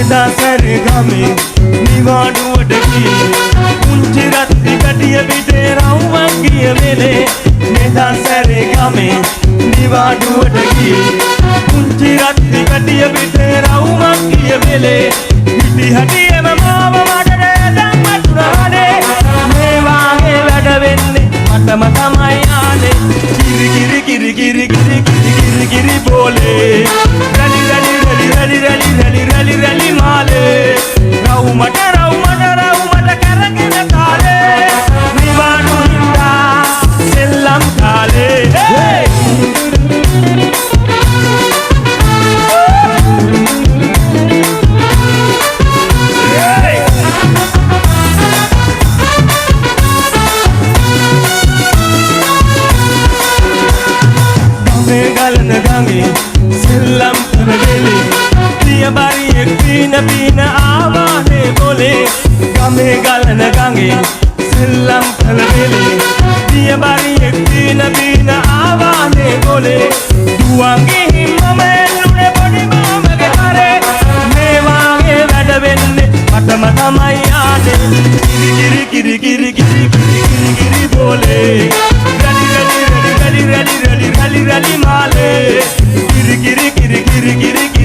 එදා සැරගමේ නිවාඩුවට ගියේ පුංචි රත්ති කඩිය පිටේ රවුමක් ගිය වෙලේ එදා සැරගමේ නිවාඩුවට ගියේ පුංචි රත්ති කඩිය පිටේ රවුමක් ගිය වෙලේ හිටි හැටියම මාව මඩේ ධම්මතුරානේ මේ වාගේ වැඩ වෙන්නේ මටම තමයි ආනේ කිරි කිරි කිරි කිරි කිරි කිරි කිරි බෝලේ රලි රලි රලි රලි රලි රලි රලි රලි මාලේ රවුමට කරගෙන කාලේ නිවාඩු හින්දා සෙල්ලම් කාලේ ගලන ගඟේ සෙල්ලම් කරගෙලේ පියබරියෙක් පීන ආවානේ බොලේ ගමේ ගලන ගඟේ සෙල්ලම් කරගෙලේ පියබරියෙක් පීන ආවානේ බොලේ දුවන්ගේ හිම්මම එල්ලුනේ පොඩි මාමගේ කරේ මේ වාගේ වැඩ වෙන්නේ මටම තමයි ආනේ කිරි කිරි කිරි කිරි කිරි කිරි කිරි බෝලේ රලි රලි රලි රලි රලි රලි රලි රලි මාලේ කිරි කිරි කිරි කිරි කිරි